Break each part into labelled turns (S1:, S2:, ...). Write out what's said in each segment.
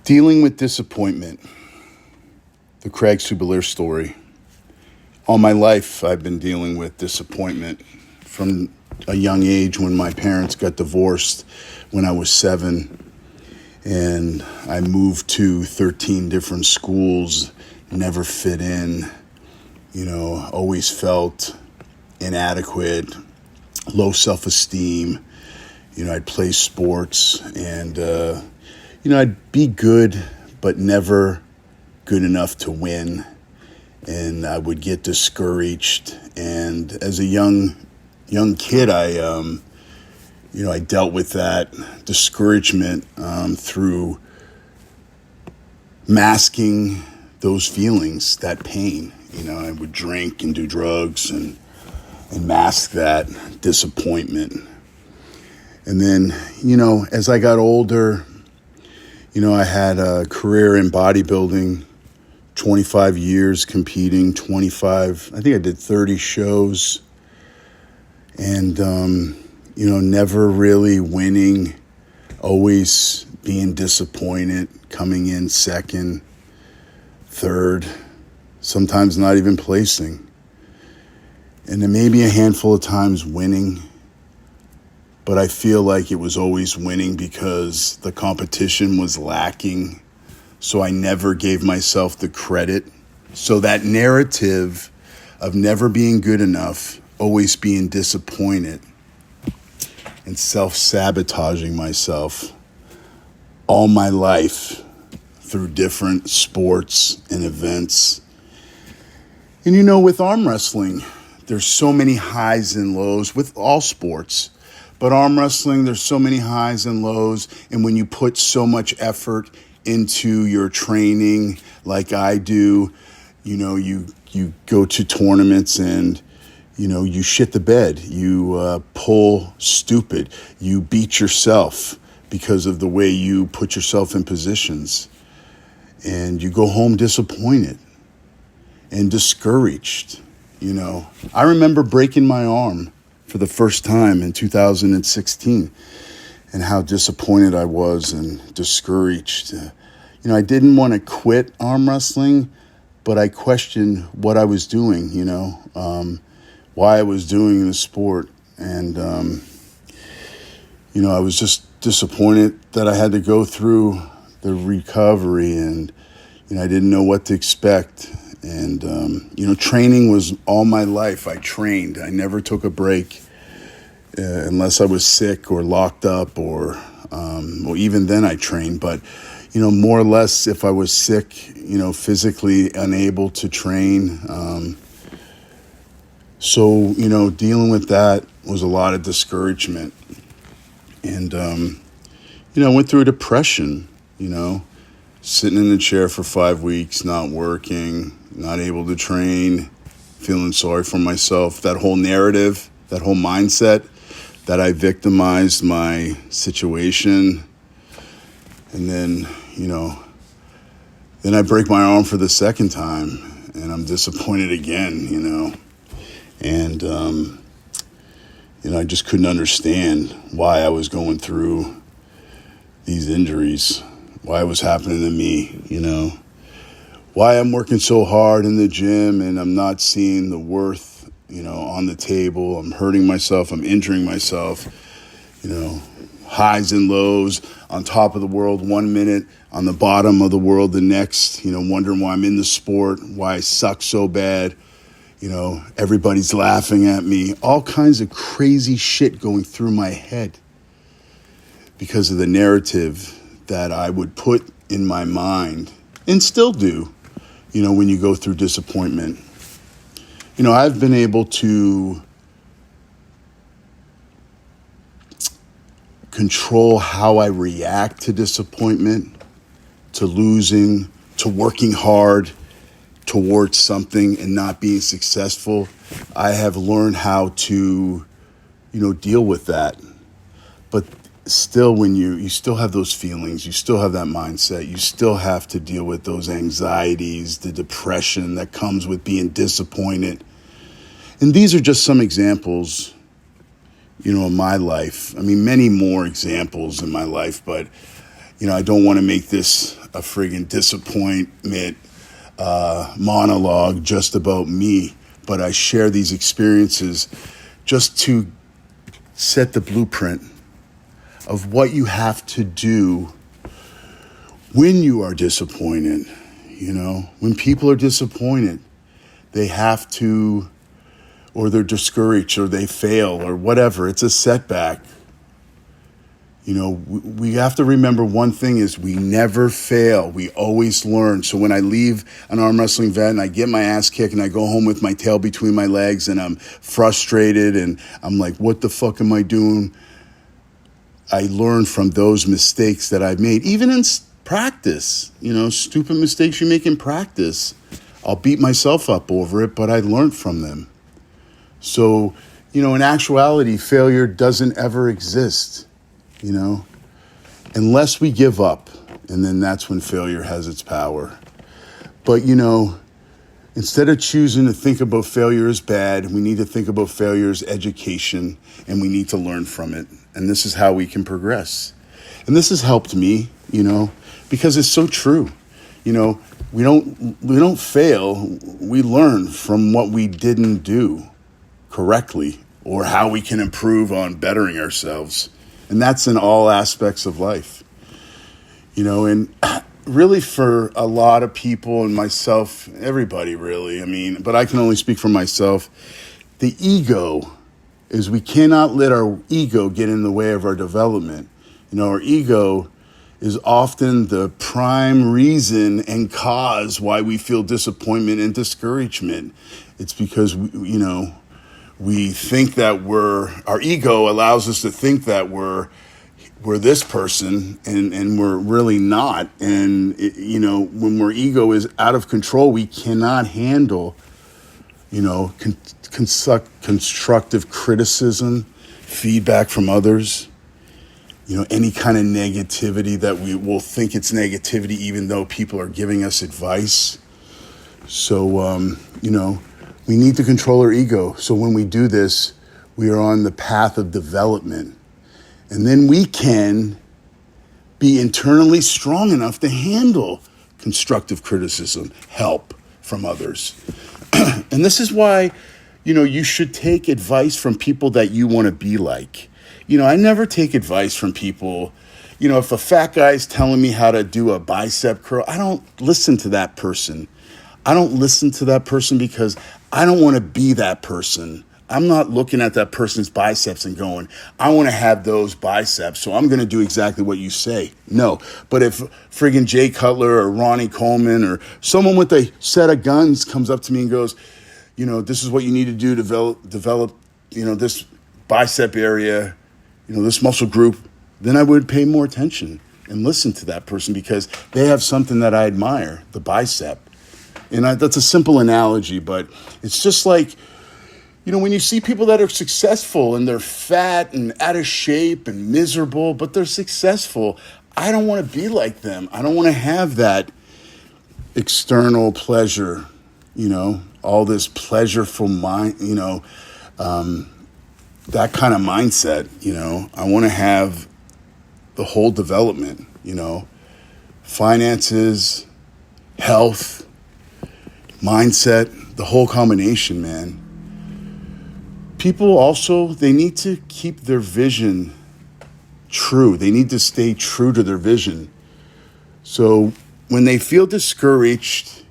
S1: Dealing with disappointment, the Craig Subelier story. All my life, I've been dealing with disappointment from a young age when my parents got divorced when I was 7. And I moved to 13 different schools, never fit in, always felt inadequate, low self-esteem. I'd play sports and, I'd be good, but never good enough to win. And I would get discouraged. And as a young kid, I dealt with that discouragement through masking those feelings, that pain. I would drink and do drugs and mask that disappointment. And then, as I got older, I had a career in bodybuilding, 25 years competing, I think I did 30 shows. And, never really winning, always being disappointed, coming in second, third, sometimes not even placing. And then maybe a handful of times winning, but I feel like it was always winning because the competition was lacking. So I never gave myself the credit. So that narrative of never being good enough, always being disappointed, and self-sabotaging myself all my life through different sports and events. And with arm wrestling, there's so many highs and lows with all sports. But arm wrestling, there's so many highs and lows. And when you put so much effort into your training like I do, you go to tournaments and you shit the bed, you pull stupid, you beat yourself because of the way you put yourself in positions. And you go home disappointed and discouraged. I remember breaking my arm for the first time in 2016 and how disappointed I was and discouraged. I didn't want to quit arm wrestling, but I questioned what I was doing, why I was doing the sport. And, I was just disappointed that I had to go through the recovery and, I didn't know what to expect. And, training was all my life. I trained. I never took a break unless I was sick or locked up or even then I trained. But, more or less if I was sick, physically unable to train. So, dealing with that was a lot of discouragement. And, I went through a depression, sitting in the chair for 5 weeks, not working, not able to train, feeling sorry for myself. That whole narrative, that whole mindset that I victimized my situation. And then, then I break my arm for the second time and I'm disappointed again, And, I just couldn't understand why I was going through these injuries, why it was happening to me, why I'm working so hard in the gym and I'm not seeing the worth, on the table. I'm hurting myself. I'm injuring myself, highs and lows, on top of the world 1 minute, on the bottom of the world the next, wondering why I'm in the sport, why I suck so bad. Everybody's laughing at me, all kinds of crazy shit going through my head because of the narrative that I would put in my mind and still do, when you go through disappointment. I've been able to control how I react to disappointment, to losing, to working hard towards something and not being successful. I have learned how to, deal with that. But still, when you still have those feelings, you still have that mindset, you still have to deal with those anxieties, the depression that comes with being disappointed. And these are just some examples, in my life. I mean, many more examples in my life, but, I don't want to make this a friggin' disappointment monologue just about me, but I share these experiences just to set the blueprint of what you have to do when you are disappointed. You know, when people are disappointed, they have to, or they're discouraged, or they fail, or whatever. It's a setback. You know, we have to remember one thing is we never fail. We always learn. So when I leave an arm wrestling event and I get my ass kicked and I go home with my tail between my legs and I'm frustrated and I'm like, what the fuck am I doing? I learn from those mistakes that I've made, even in practice. You know, stupid mistakes you make in practice. I'll beat myself up over it, but I learned from them. So, you know, in actuality, failure doesn't ever exist. You know, unless we give up, and then that's when failure has its power. But, you know, instead of choosing to think about failure as bad, we need to think about failure as education, and we need to learn from it. And this is how we can progress. And this has helped me, you know, because it's so true. You know, we don't fail. We learn from what we didn't do correctly or how we can improve on bettering ourselves. And that's in all aspects of life, you know, and really for a lot of people and myself, everybody really, I mean, but I can only speak for myself. The ego is we cannot let our ego get in the way of our development. You know, our ego is often the prime reason and cause why we feel disappointment and discouragement. It's because, we think that our ego allows us to think that we're this person and we're really not. And, when our ego is out of control, we cannot handle, constructive criticism, feedback from others, any kind of negativity that we will think it's negativity, even though people are giving us advice. So, we need to control our ego. So when we do this, we are on the path of development. And then we can be internally strong enough to handle constructive criticism, help from others. And this is why, you should take advice from people that you want to be like. I never take advice from people. If a fat guy's telling me how to do a bicep curl, I don't listen to that person. I don't listen to that person because I don't want to be that person. I'm not looking at that person's biceps and going, I want to have those biceps, so I'm going to do exactly what you say. No. But if friggin' Jay Cutler or Ronnie Coleman or someone with a set of guns comes up to me and goes, this is what you need to do to develop, this bicep area, this muscle group, then I would pay more attention and listen to that person because they have something that I admire, the bicep. And that's a simple analogy, but it's just like, when you see people that are successful and they're fat and out of shape and miserable, but they're successful, I don't want to be like them. I don't want to have that external pleasure, all this pleasureful mind, that kind of mindset, I want to have the whole development, finances, health, mindset, the whole combination, man. People also, they need to keep their vision true. They need to stay true to their vision. So when they feel discouraged,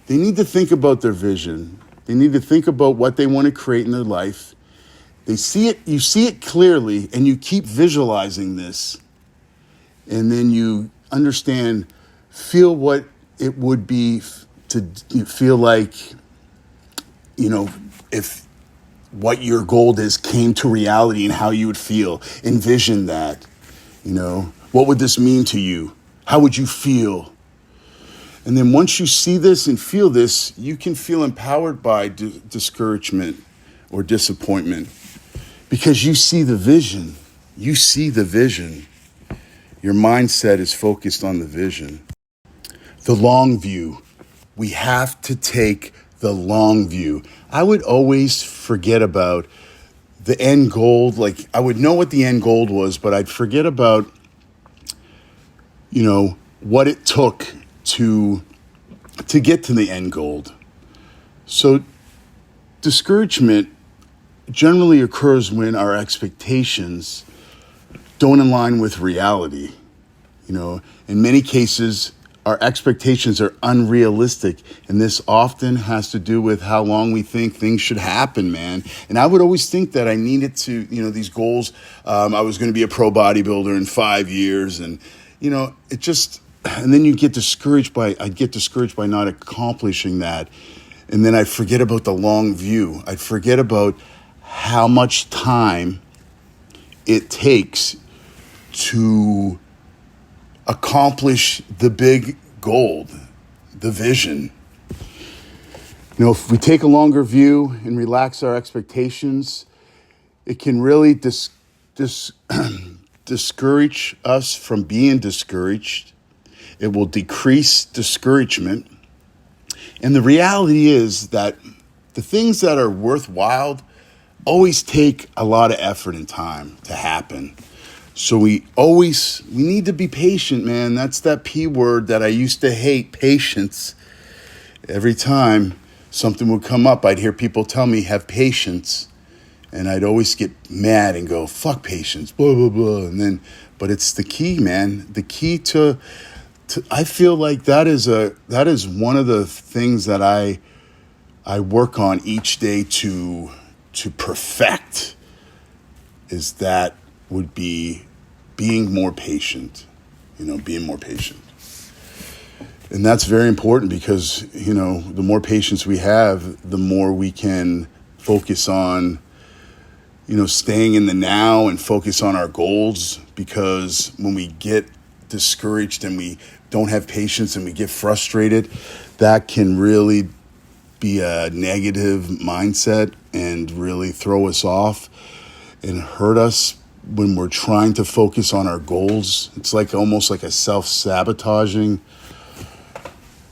S1: they need to think about their vision. They need to think about what they want to create in their life. They see it, you see it clearly, and you keep visualizing this. And then you understand, feel what it would be to feel like, if what your goal is came to reality and how you would feel. Envision that, what would this mean to you? How would you feel? And then once you see this and feel this, you can feel empowered by discouragement or disappointment because you see the vision. You see the vision. Your mindset is focused on the vision. The long view. We have to take the long view. I would always forget about the end goal. Like I would know what the end goal was, but I'd forget about, what it took to get to the end goal. So discouragement generally occurs when our expectations don't align with reality. In many cases, our expectations are unrealistic, and this often has to do with how long we think things should happen, man. And I would always think that I needed to, these goals. I was going to be a pro bodybuilder in 5 years, and it just. And then I get discouraged by not accomplishing that, and then I forget about the long view. I forget about how much time it takes to accomplish the big goal, the vision. If we take a longer view and relax our expectations, it can really discourage us from being discouraged. It will decrease discouragement. And the reality is that the things that are worthwhile always take a lot of effort and time to happen. So we need to be patient, man. That's that P word that I used to hate, patience. Every time something would come up, I'd hear people tell me, have patience. And I'd always get mad and go, fuck patience, blah, blah, blah. But it's the key, man. The key to I feel like that is one of the things that I work on each day to perfect, is that would be being more patient, being more patient. And that's very important because, the more patience we have, the more we can focus on, staying in the now and focus on our goals. Because when we get discouraged and we don't have patience and we get frustrated, that can really be a negative mindset and really throw us off and hurt us when we're trying to focus on our goals. It's almost like a self-sabotaging,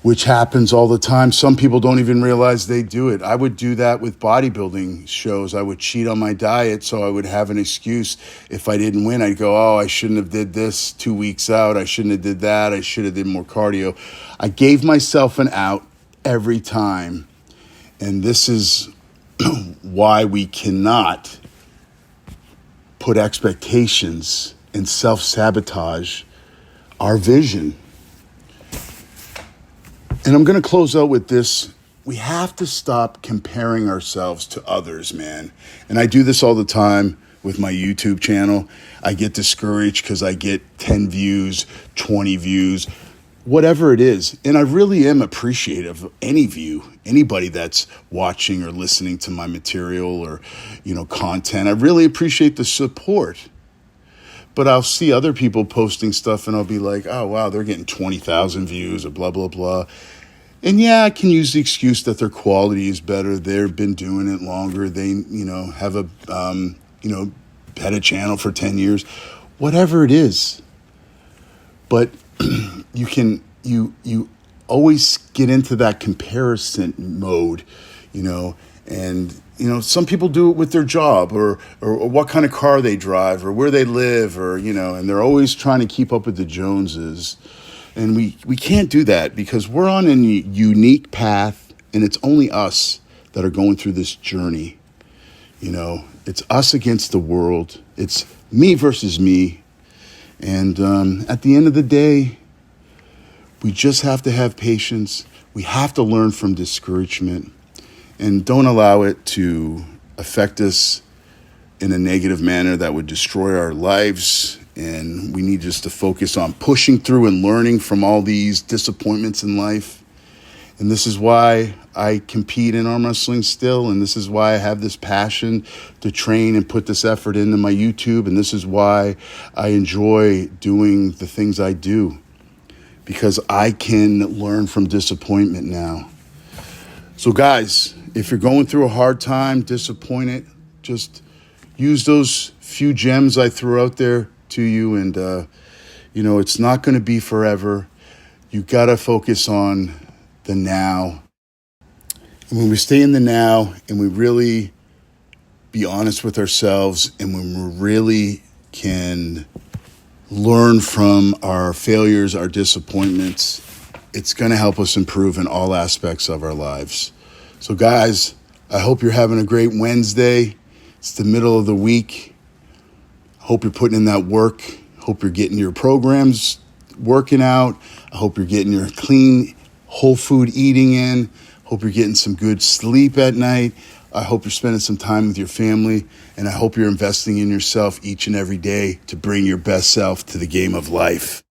S1: which happens all the time. Some people don't even realize they do it. I would do that with bodybuilding shows. I would cheat on my diet so I would have an excuse. If I didn't win, I'd go, I shouldn't have did this 2 weeks out. I shouldn't have did that. I should have did more cardio. I gave myself an out every time. And this is why we cannot put expectations and self-sabotage our vision. And I'm going to close out with this. We have to stop comparing ourselves to others, man. And I do this all the time with my YouTube channel. I get discouraged because I get 10 views, 20 views, whatever it is. And I really am appreciative of any view, anybody that's watching or listening to my material or, content. I really appreciate the support. But I'll see other people posting stuff and I'll be like, oh, wow, they're getting 20,000 views or blah, blah, blah. And yeah, I can use the excuse that their quality is better. They've been doing it longer. They, have had a channel for 10 years, whatever it is. But you always get into that comparison mode, and some people do it with their job or what kind of car they drive or where they live or, and they're always trying to keep up with the Joneses. And we can't do that because we're on a unique path and it's only us that are going through this journey. It's us against the world. It's me versus me. And at the end of the day, we just have to have patience. We have to learn from discouragement. And don't allow it to affect us in a negative manner that would destroy our lives. And we need just to focus on pushing through and learning from all these disappointments in life. And this is why I compete in arm wrestling still. And this is why I have this passion to train and put this effort into my YouTube. And this is why I enjoy doing the things I do. Because I can learn from disappointment now. So guys, if you're going through a hard time, disappointed, just use those few gems I threw out there to you. And, it's not going to be forever. You got to focus on the now. And when we stay in the now and we really be honest with ourselves and when we really can learn from our failures, our disappointments, it's going to help us improve in all aspects of our lives. So guys, I hope you're having a great Wednesday. It's the middle of the week. Hope you're putting in that work. Hope you're getting your programs working out. I hope you're getting your clean, whole food eating in. Hope you're getting some good sleep at night. I hope you're spending some time with your family. And I hope you're investing in yourself each and every day to bring your best self to the game of life.